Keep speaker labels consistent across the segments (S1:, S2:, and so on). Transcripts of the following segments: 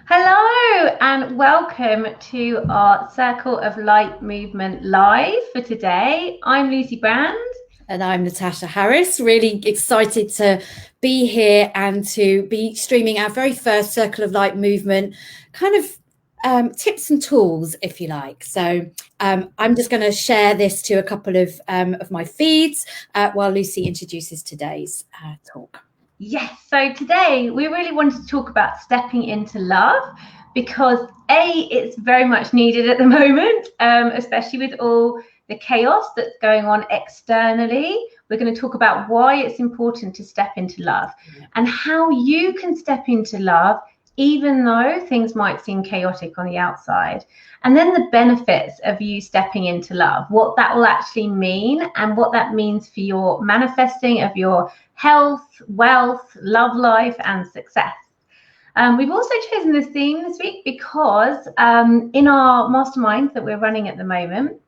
S1: Hello and welcome to our Circle of Light movement live for today. I'm Lucy Brand.
S2: And I'm Natasha Harris, really excited to be here and to be streaming our very first Circle of Light movement kind of tips and tools, if you like. So I'm just going to share this to a couple of my feeds while Lucy introduces today's talk.
S1: Yes, so today we really wanted to talk about stepping into love because it's very much needed at the moment, especially with all the chaos that's going on externally. We're going to talk about why it's important to step into love and how you can step into love even though things might seem chaotic on the outside. And then the benefits of you stepping into love, what that will actually mean and what that means for your manifesting of your health, wealth, love life, and success. We've also chosen this theme this week because in our mastermind that we're running at the moment,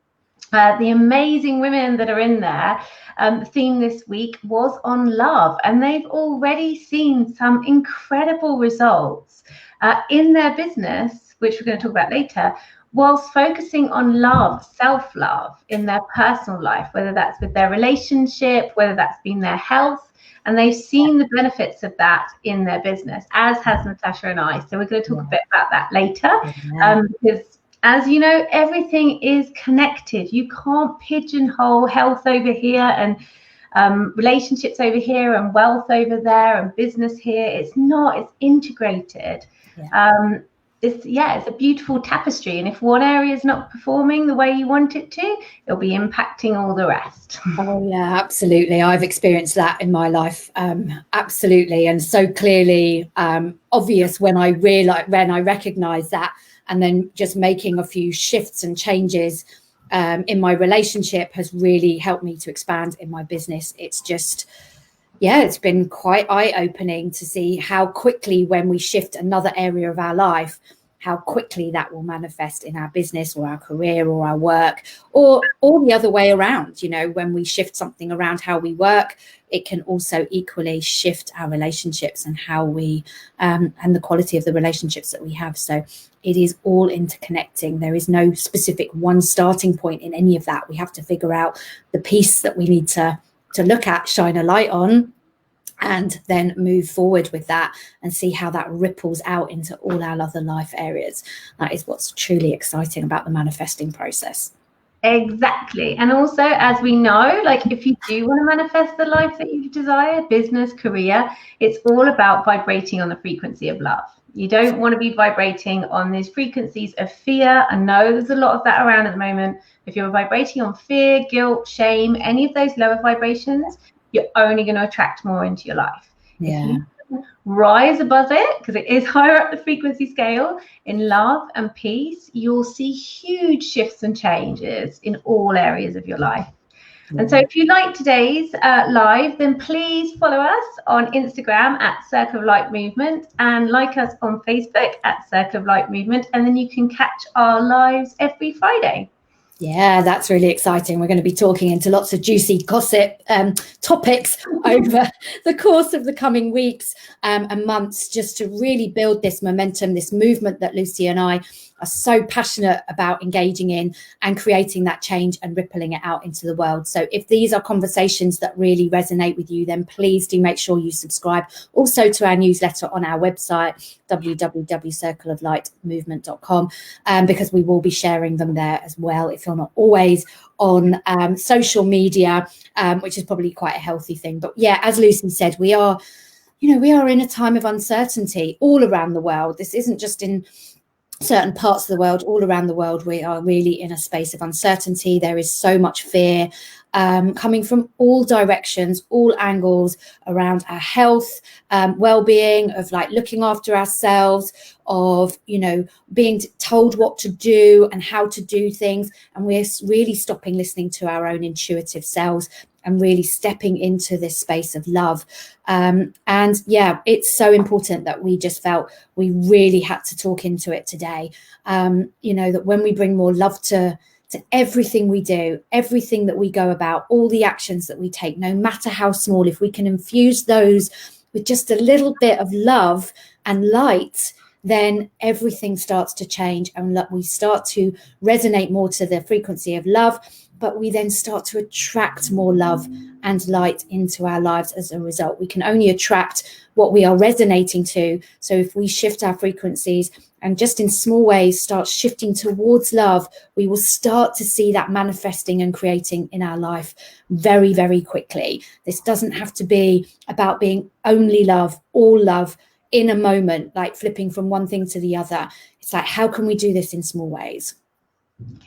S1: the amazing women that are in there, the theme this week was on love, and they've already seen some incredible results in their business, which we're going to talk about later, whilst focusing on love, self-love in their personal life, whether that's with their relationship, whether that's been their health, and they've seen the benefits of that in their business, as has Natasha and I. So we're going to talk a bit about that later, because as you know, everything is connected. You can't pigeonhole health over here and relationships over here and wealth over there and business here. It's not, it's integrated. It's a beautiful tapestry, and if one area is not performing the way you want it to, it'll be impacting all the rest.
S2: Oh yeah, absolutely. I've experienced that in my life, absolutely, and so clearly obvious when I recognize that, and then just making a few shifts and changes in my relationship has really helped me to expand in my business. It's just, it's been quite eye-opening to see how quickly, when we shift another area of our life, how quickly that will manifest in our business or our career or our work, or the other way around. You know, when we shift something around how we work, it can also equally shift our relationships and how we and the quality of the relationships that we have. So it is all interconnecting. There is no specific one starting point in any of that. We have to figure out the piece that we need to look at, shine a light on, and then move forward with that and see how that ripples out into all our other life areas. That is what's truly exciting about the manifesting process.
S1: Exactly. And also, as we know, like if you do want to manifest the life that you desire, business, career, it's all about vibrating on the frequency of love. You don't want to be vibrating on these frequencies of fear. I know there's a lot of that around at the moment. If you're vibrating on fear, guilt, shame, any of those lower vibrations, you're only going to attract more into your life.
S2: Yeah.
S1: If you rise above it, because it is higher up the frequency scale, in love and peace, you'll see huge shifts and changes in all areas of your life. And so if you like today's live, then please follow us on Instagram at Circle of Light Movement and like us on Facebook at Circle of Light Movement. And then you can catch our lives every Friday.
S2: Yeah, that's really exciting. We're going to be talking into lots of juicy gossip topics over the course of the coming weeks and months, just to really build this momentum, this movement that Lucy and I are so passionate about engaging in and creating that change and rippling it out into the world. So if these are conversations that really resonate with you, then please do make sure you subscribe also to our newsletter on our website, www.circleoflightmovement.com, because we will be sharing them there as well if you're not always on social media, which is probably quite a healthy thing. But yeah, as Lucy said, we are in a time of uncertainty all around the world. This isn't just in certain parts of the world. All around the world, we are really in a space of uncertainty. There is so much fear coming from all directions, all angles around our health, well-being, of like looking after ourselves, of, being told what to do and how to do things. And we're really stopping listening to our own intuitive selves and really stepping into this space of love. And yeah, it's so important that we just felt we really had to talk into it today. That when we bring more love to everything we do, everything that we go about, all the actions that we take, no matter how small, if we can infuse those with just a little bit of love and light, then everything starts to change, and we start to resonate more to the frequency of love, but we then start to attract more love and light into our lives as a result. We can only attract what we are resonating to. So if we shift our frequencies and just in small ways start shifting towards love, we will start to see that manifesting and creating in our life very, very quickly. This doesn't have to be about being only love, all love in a moment, like flipping from one thing to the other. It's like, how can we do this in small ways?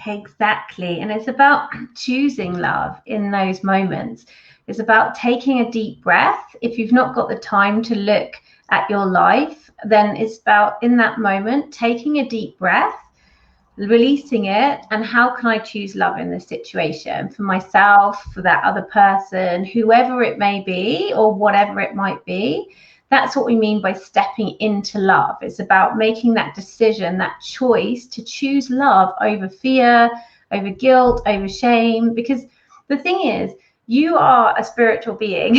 S1: Exactly. And it's about choosing love in those moments. It's about taking a deep breath. If you've not got the time to look at your life, then it's about, in that moment, taking a deep breath, releasing it, and how can I choose love in this situation, for myself, for that other person, whoever it may be, or whatever it might be. That's what we mean by stepping into love. It's about making that decision, that choice to choose love over fear, over guilt, over shame. Because the thing is, you are a spiritual being.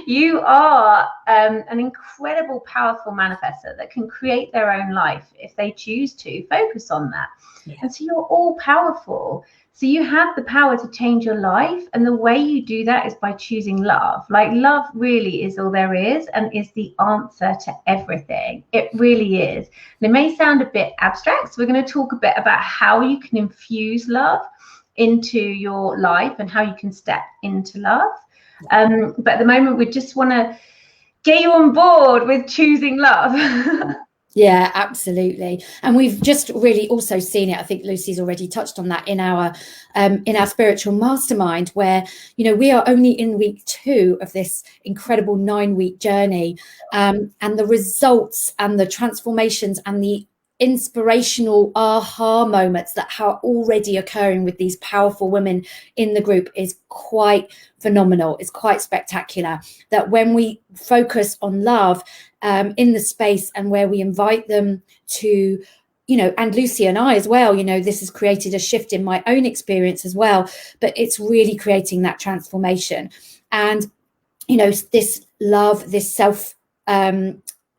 S1: You are an incredible, powerful manifestor that can create their own life if they choose to focus on that. Yeah. And so you're all powerful. So you have the power to change your life. And the way you do that is by choosing love. Like, love really is all there is and is the answer to everything. It really is. And it may sound a bit abstract. So we're going to talk a bit about how you can infuse love into your life and how you can step into love. But at the moment, we just want to get you on board with choosing love.
S2: Yeah, absolutely. And we've just really also seen it. I think Lucy's already touched on that in our spiritual mastermind, where, you know, we are only in week 2 of this incredible 9-week journey. And the results and the transformations and the inspirational aha moments that are already occurring with these powerful women in the group is quite phenomenal. It's quite spectacular that when we focus on love in the space, and where we invite them to, you know, and Lucy and I as well, you know, this has created a shift in my own experience as well, but it's really creating that transformation. And, you know, this love, this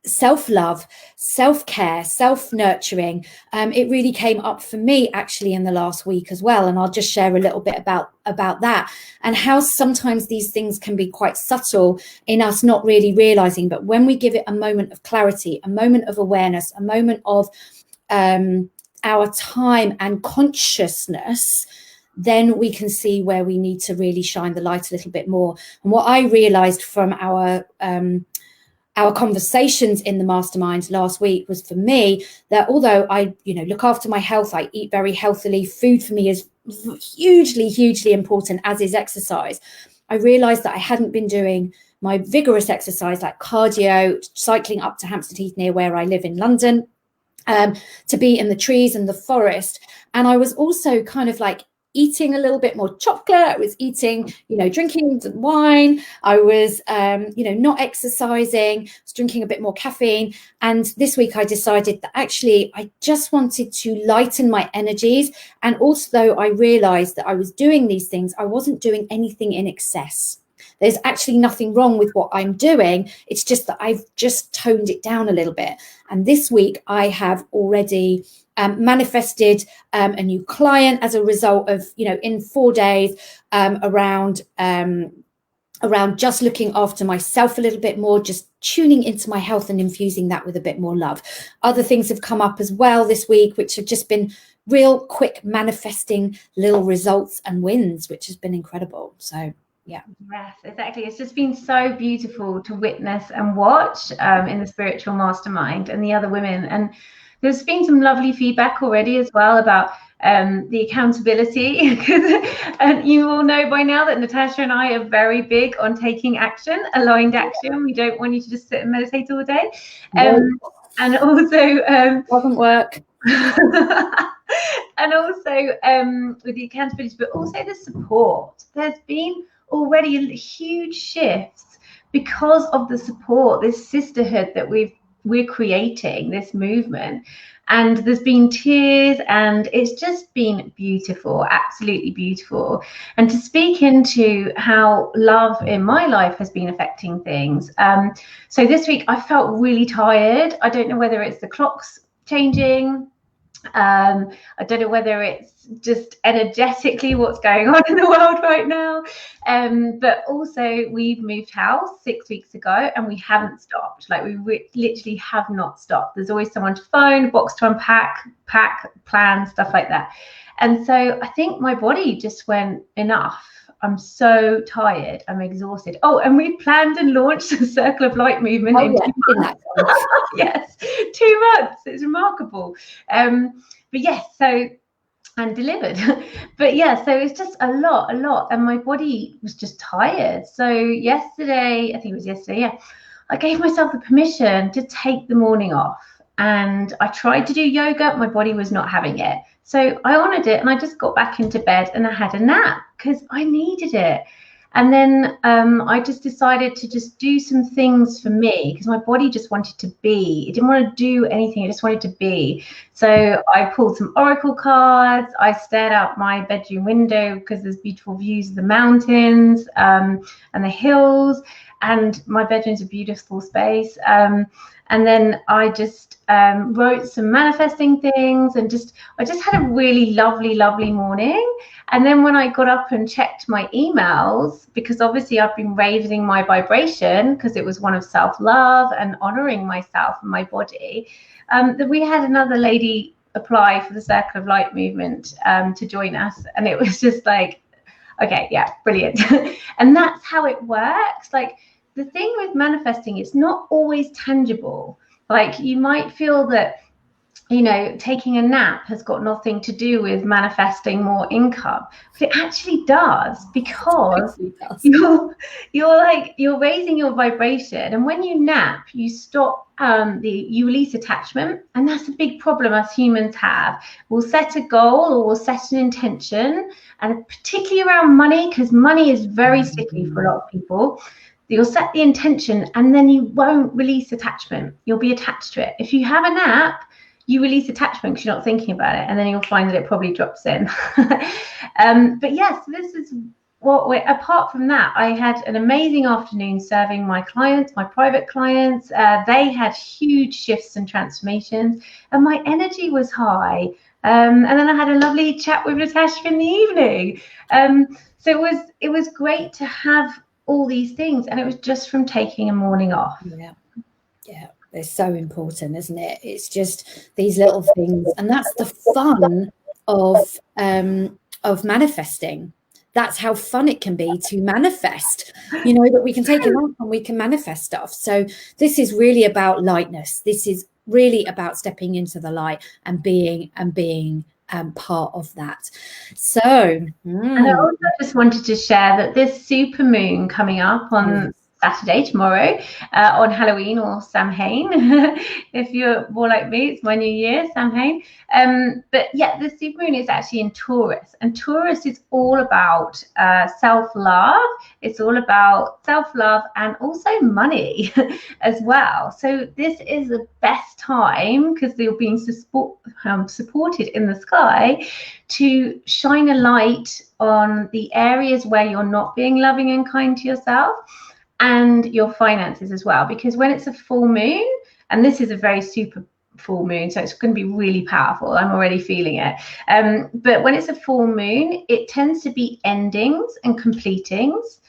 S2: self-love, self-care, self-nurturing, it really came up for me actually in the last week as well. And I'll just share a little bit about that, and how sometimes these things can be quite subtle in us not really realizing, but when we give it a moment of clarity, a moment of awareness, a moment of our time and consciousness, then we can see where we need to really shine the light a little bit more. And what I realized from our conversations in the mastermind last week was, for me, that although I, you know, look after my health, I eat very healthily, food for me is hugely important, as is exercise. I realized that I hadn't been doing my vigorous exercise like cardio, cycling up to Hampstead Heath near where I live in London, to be in the trees and the forest. And I was also kind of like eating a little bit more chocolate. I was eating, you know, drinking wine. I was, you know, not exercising. I was drinking a bit more caffeine. And this week I decided that actually I just wanted to lighten my energies. And also I realized that I was doing these things, I wasn't doing anything in excess. There's actually nothing wrong with what I'm doing. It's just that I've just toned it down a little bit. And this week I have already manifested a new client as a result of, you know, in 4 days, around just looking after myself a little bit more, just tuning into my health and infusing that with a bit more love. Other things have come up as well this week, which have just been real quick manifesting little results and wins, which has been incredible. So yeah.
S1: Yes, exactly. It's just been so beautiful to witness and watch in the spiritual mastermind and the other women. And there's been some lovely feedback already as well about the accountability, because you all know by now that Natasha and I are very big on taking action, aligned action. We don't want you to just sit and meditate all day. And also
S2: doesn't work.
S1: And also with the accountability, but also the support. There's been already huge shifts because of the support, this sisterhood that we've we're creating this movement. And there's been tears, and it's just been beautiful, absolutely beautiful. And to speak into how love in my life has been affecting things. So this week I felt really tired. I don't know whether it's the clocks changing. I don't know whether it's just energetically what's going on in the world right now. But also we've moved house 6 weeks ago, and we haven't stopped. Like, we literally have not stopped. There's always someone to phone, box to unpack, pack, plan, stuff like that. And so I think my body just went, enough. I'm so tired. I'm exhausted. Oh, and we planned and launched the Circle of Light movement in 2 months. Yes, 2 months. It's remarkable. But yes, so, and delivered. But yeah, so it's just a lot. And my body was just tired. So yesterday, I think it was yesterday, yeah, I gave myself the permission to take the morning off. And I tried to do yoga. My body was not having it. So I honoured it, and I just got back into bed and I had a nap because I needed it. And then I just decided to just do some things for me, because my body just wanted to be. It didn't want to do anything. It just wanted to be. So I pulled some oracle cards. I stared out my bedroom window because there's beautiful views of the mountains and the hills. And my bedroom's a beautiful space. And then I just wrote some manifesting things, and I just had a really lovely morning. And then when I got up and checked my emails, because obviously I've been raising my vibration because it was one of self-love and honoring myself and my body, that we had another lady apply for the Circle of Light movement to join us. And it was just like, okay, yeah, brilliant. And that's how it works. Like, the thing with manifesting, it's not always tangible. Like, you might feel that, you know, taking a nap has got nothing to do with manifesting more income, but it actually does, because you're raising your vibration. And when you nap, you stop you release attachment, and that's a big problem us humans have. We'll set a goal, or we'll set an intention, and particularly around money, because money is very sticky for a lot of people. You'll set the intention, and then you won't release attachment. You'll be attached to it. If you have a nap, you release attachment because you're not thinking about it, and then you'll find that it probably drops in. But yes, this is what we're, apart from that, I had an amazing afternoon serving my clients, my private clients. They had huge shifts and transformations, and my energy was high. And then I had a lovely chat with Natasha in the evening. So it was great to have all these things, and it was just from taking a morning off.
S2: Yeah, it's so important, isn't it? It's just these little things, and that's the fun of manifesting. That's how fun it can be to manifest, you know, that we can take it off and we can manifest stuff. So this is really about lightness. This is really about stepping into the light and being part of that. So
S1: and I also just wanted to share that this super moon coming up on Saturday, tomorrow, on Halloween, or Samhain, if you're more like me, it's my new year, Samhain. But yeah, the super moon is actually in Taurus, and Taurus is all about self-love. It's all about self-love and also money as well. So this is the best time, because you're being supported in the sky, to shine a light on the areas where you're not being loving and kind to yourself, and your finances as well. Because when it's a full moon, and this is a very super full moon, so it's going to be really powerful, I'm already feeling it, but when it's a full moon, it tends to be endings and completings,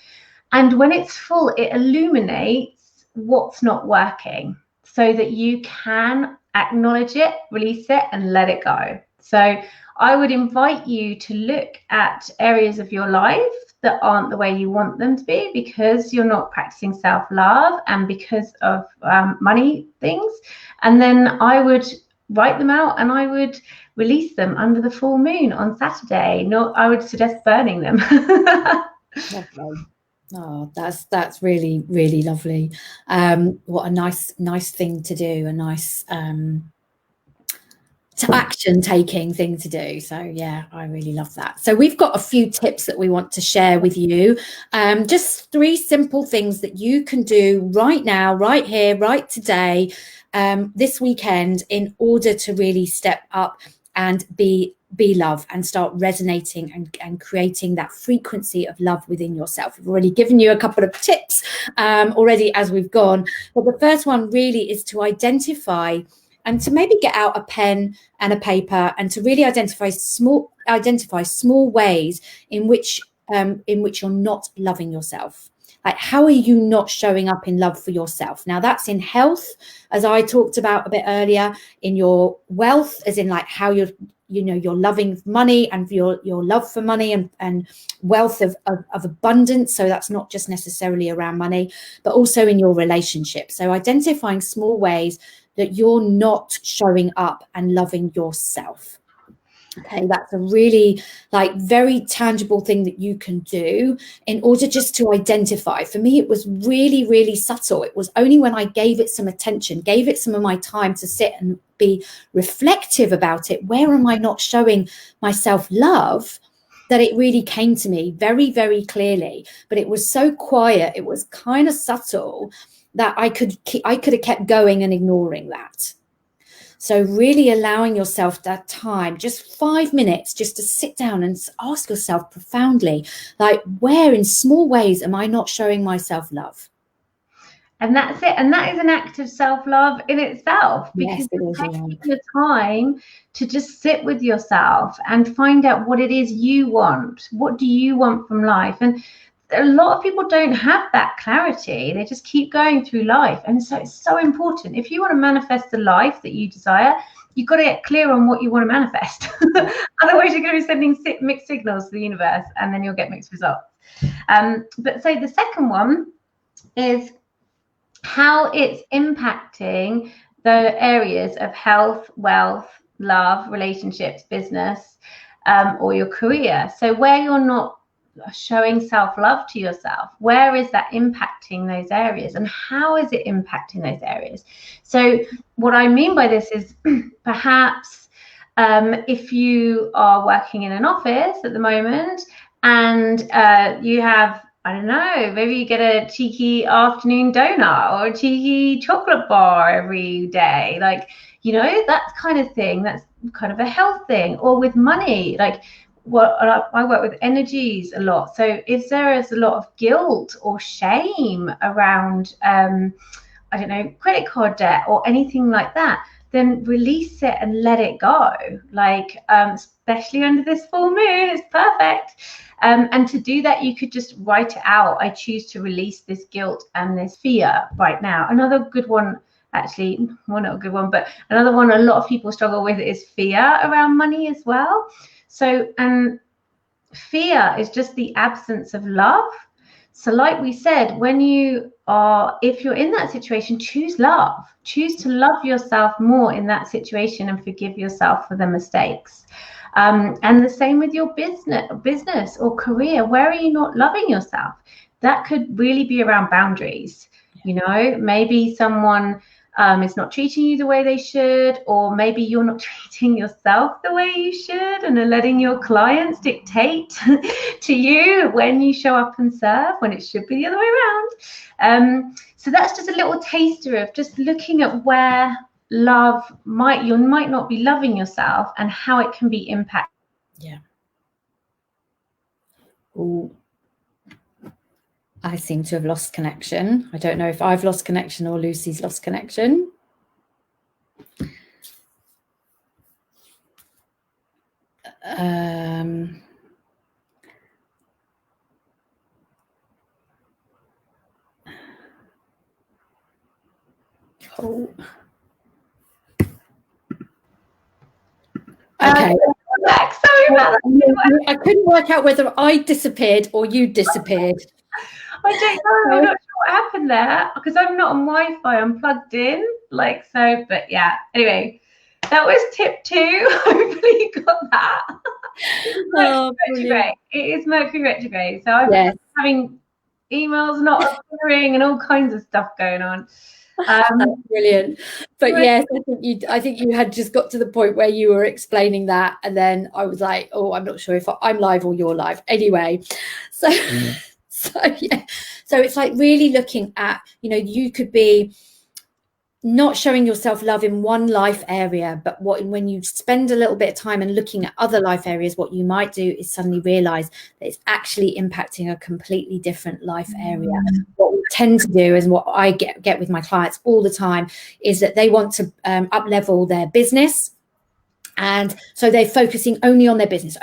S1: and when it's full, it illuminates what's not working, so that you can acknowledge it, release it, and let it go. So I would invite you to look at areas of your life that aren't the way you want them to be, because you're not practicing self-love and because of money things. And then I would write them out, and I would release them under the full moon on Saturday. I would suggest burning them.
S2: Lovely. Oh, that's really, really lovely. What a nice thing to do, a nice action taking thing to do. So yeah, I really love that. So we've got a few tips that we want to share with you. Just 3 simple things that you can do right now, right here, right today, this weekend in order to really step up and be love and start resonating and creating that frequency of love within yourself. We've already given you a couple of tips already as we've gone, but the first one really is to identify and to maybe get out a pen and a paper and to really identify small ways in which you're not loving yourself. Like, how are you not showing up in love for yourself? Now, that's in health, as I talked about a bit earlier, in your wealth, as in like how you're loving money and your love for money and wealth of abundance. So that's not just necessarily around money, but also in your relationship. So identifying small ways that you're not showing up and loving yourself. Okay, that's a really very tangible thing that you can do in order just to identify. For me, it was really, really subtle. It was only when I gave it some attention, gave it some of my time to sit and be reflective about it. Where am I not showing myself love? That it really came to me very, very clearly. But it was so quiet. It was kind of subtle that I could have kept going and ignoring that. So really allowing yourself that time, just 5 minutes, just to sit down and ask yourself profoundly, like, where in small ways am I not showing myself love?
S1: And that's it. And that is an act of self-love in itself, because you're taking the time to just sit with yourself and find out what it is you want. What do you want from life? And a lot of people don't have that clarity. They just keep going through life. And so it's so important. If you want to manifest the life that you desire, you've got to get clear on what you want to manifest. Otherwise, you're going to be sending mixed signals to the universe, and then you'll get mixed results. But so the second one is how it's impacting the areas of health, wealth, love, relationships, business, or your career. So where you're not showing self-love to yourself, where is that impacting those areas, and how is it impacting those areas? So what I mean by this is perhaps if you are working in an office at the moment and you have, I don't know, maybe you get a cheeky afternoon donut or a cheeky chocolate bar every day, that kind of thing. That's kind of a health thing. Or with money, I work with energies a lot. So if there is a lot of guilt or shame around, I don't know, credit card debt or anything like that, then release it and let it go. Especially under this full moon, it's perfect. And to do that, you could just write it out. I choose to release this guilt and this fear right now. Another good one, actually, well, not a good one, but another one a lot of people struggle with is fear around money as well. So, and fear is just the absence of love. So like we said, if you're in that situation, choose love. Choose to love yourself more in that situation and forgive yourself for the mistakes. And the same with your business or career. Where are you not loving yourself? That could really be around boundaries. Maybe someone is not treating you the way they should, or maybe you're not treating yourself the way you should and are letting your clients dictate to you when you show up and serve, when it should be the other way around. So that's just a little taster of just looking at where you might not be loving yourself and how it can be impacted.
S2: Yeah. Ooh. I seem to have lost connection. I don't know if I've lost connection or Lucy's lost connection. Cool. Okay.
S1: Sorry about that.
S2: I couldn't work out whether I disappeared or you disappeared.
S1: I don't know. I'm not sure what happened there because I'm not on Wi-Fi. I'm plugged in, but yeah. Anyway, that was tip 2. Hopefully you got that. Retrograde. It is Mercury retrograde, so I'm having emails not appearing and all kinds of stuff going on.
S2: That's brilliant. But yes, I think you had just got to the point where you were explaining that, and then I was like, oh, I'm not sure if I'm live or you're live. Anyway, so so it's like really looking at, you could be not showing yourself love in one life area, but when you spend a little bit of time and looking at other life areas, what you might do is suddenly realize that it's actually impacting a completely different life area. What we tend to do, and what I get with my clients all the time, is that they want to up level their business. And so they're focusing only on their business,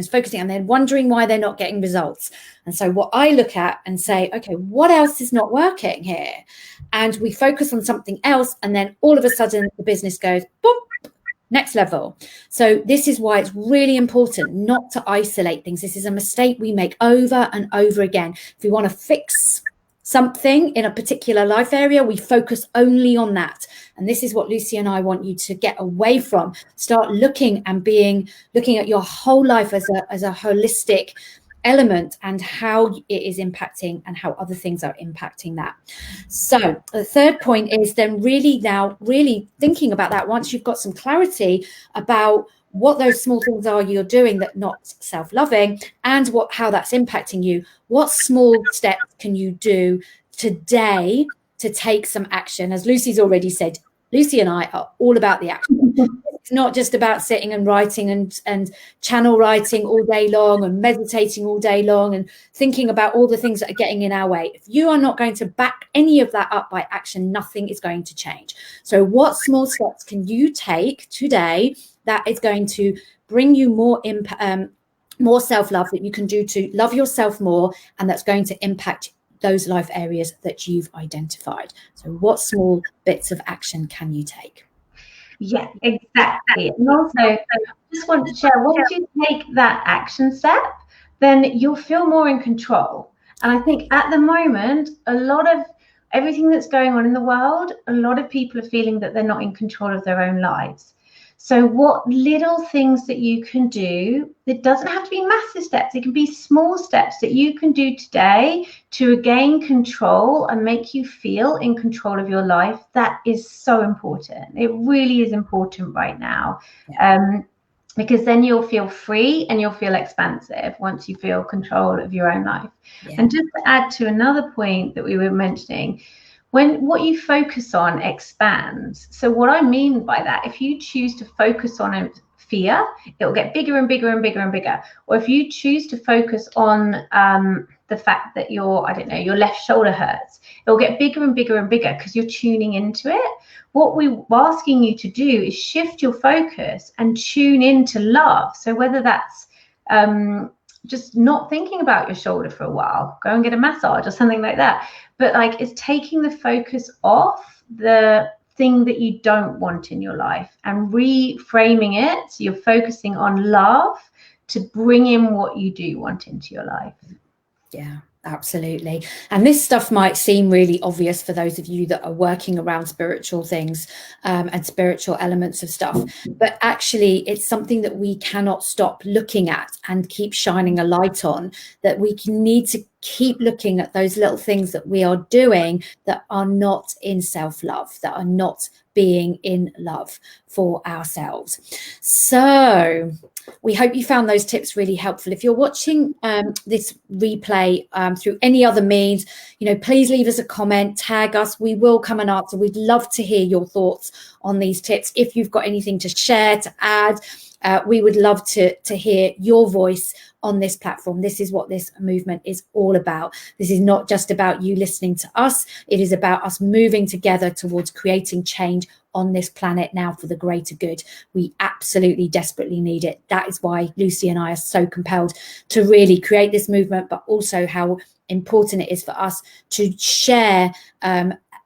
S2: focusing, and they're wondering why they're not getting results. And so what I look at and say, okay, what else is not working here? And we focus on something else. And then all of a sudden the business goes, boom, next level. So this is why it's really important not to isolate things. This is a mistake we make over and over again. If we want to fix something in a particular life area, we focus only on that. And this is what Lucy and I want you to get away from. Start looking at your whole life as a holistic element, and how it is impacting and how other things are impacting that. So the third point is then really thinking about that. Once you've got some clarity about what those small things are you're doing that not self-loving, and how that's impacting you, what small steps can you do today to take some action? As Lucy's already said, Lucy and I are all about the action. It's not just about sitting and writing and channel writing all day long and meditating all day long and thinking about all the things that are getting in our way. If you are not going to back any of that up by action, nothing is going to change. So what small steps can you take today that is going to bring you more self-love, that you can do to love yourself more, and that's going to impact those life areas that you've identified? So what small bits of action can you take?
S1: Yeah, exactly. And also, I just want to share, once you take that action step, then you'll feel more in control. And I think at the moment, a lot of everything that's going on in the world, a lot of people are feeling that they're not in control of their own lives. So what little things that you can do, it doesn't have to be massive steps. It can be small steps that you can do today to regain control and make you feel in control of your life. That is so important. It really is important right now. Because then you'll feel free and you'll feel expansive once you feel control of your own life. Yeah. And just to add to another point that we were mentioning, when what you focus on expands. So what I mean by that, if you choose to focus on fear, it will get bigger and bigger and bigger and bigger. Or if you choose to focus on the fact that your left shoulder hurts, it will get bigger and bigger and bigger because you're tuning into it. What we're asking you to do is shift your focus and tune into love. So whether that's just not thinking about your shoulder for a while, go and get a massage or something like that. But like, it's taking the focus off the thing that you don't want in your life and reframing it. So you're focusing on love to bring in what you do want into your life.
S2: Yeah, absolutely. And this stuff might seem really obvious for those of you that are working around spiritual things and spiritual elements of stuff, but actually it's something that we cannot stop looking at and keep shining a light on, that we need to keep looking at those little things that we are doing that are not in self-love, that are not being in love for ourselves. So we hope you found those tips really helpful. If you're watching this replay through any other means, please leave us a comment, tag us. We will come and answer. We'd love to hear your thoughts on these tips. If you've got anything to share, to add, we would love to hear your voice on this platform. This is what this movement is all about. This is not just about you listening to us. It is about us moving together towards creating change on this planet now for the greater good. We absolutely desperately need it. That is why Lucy and I are so compelled to really create this movement, but also how important it is for us to share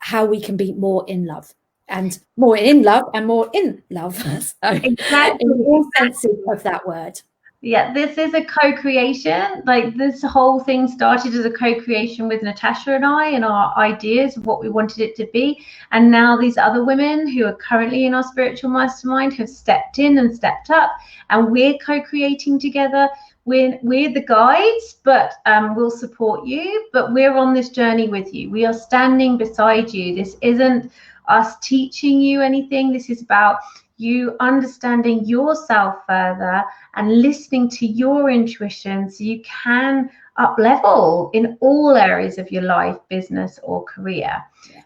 S2: how we can be more in love. And more in love and more in love. So, exactly. In all senses of that word.
S1: Yeah, this is a co-creation. Like, this whole thing started as a co-creation with Natasha and I, and our ideas of what we wanted it to be. And now these other women who are currently in our spiritual mastermind have stepped in and stepped up, and we're co-creating together. We're the guides, but we'll support you. But we're on this journey with you. We are standing beside you. This isn't us teaching you anything. This is about you understanding yourself further and listening to your intuition so you can up level in all areas of your life, business or career.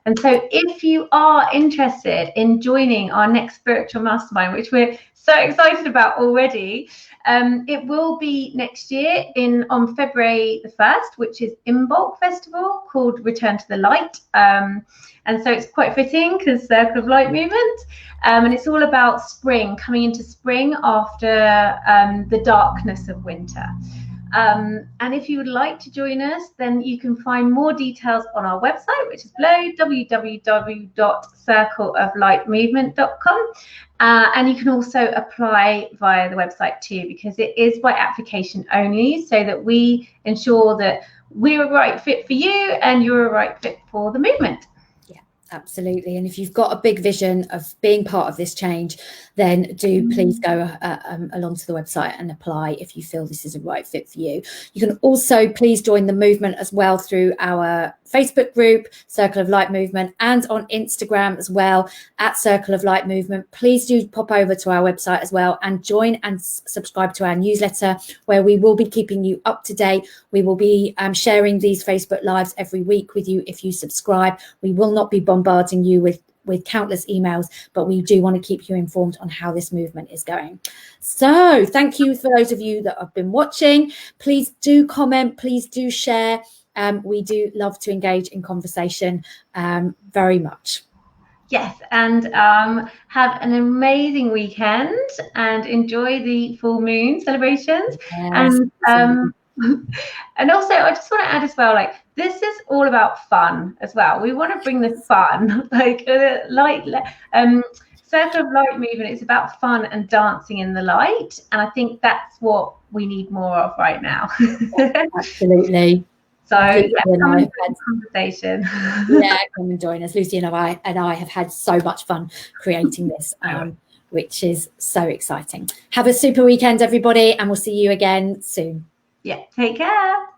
S1: And so if you are interested in joining our next spiritual mastermind, which we're so excited about already, it will be next year on February the 1st, which is Imbolc festival called Return to the Light. And so it's quite fitting because Circle of Light movement. And it's all about spring, coming into spring after the darkness of winter. And if you would like to join us, then you can find more details on our website, which is below, www.circleoflightmovement.com. And you can also apply via the website too, because it is by application only, so that we ensure that we're a right fit for you and you're a right fit for the movement.
S2: Absolutely. And if you've got a big vision of being part of this change, then do please go along to the website and apply if you feel this is a right fit for you. You can also please join the movement as well through our Facebook group, Circle of Light Movement, and on Instagram as well, at Circle of Light Movement. Please do pop over to our website as well and join and subscribe to our newsletter, where we will be keeping you up to date. We will be sharing these Facebook Lives every week with you if you subscribe. We will not be bombarding you with countless emails, but we do want to keep you informed on how this movement is going. So thank you for those of you that have been watching. Please do comment, please do share. We do love to engage in conversation very much.
S1: Yes, and have an amazing weekend and enjoy the full moon celebrations. Yes, and also, I just want to add as well, like, this is all about fun as well. We want to bring the fun, like Circle of Light movement. It's about fun and dancing in the light, and I think that's what we need more of right now.
S2: Absolutely.
S1: So come and join the conversation.
S2: Yeah, come and join us. Lucy and I have had so much fun creating this, which is so exciting. Have a super weekend, everybody, and we'll see you again soon.
S1: Yeah, take care.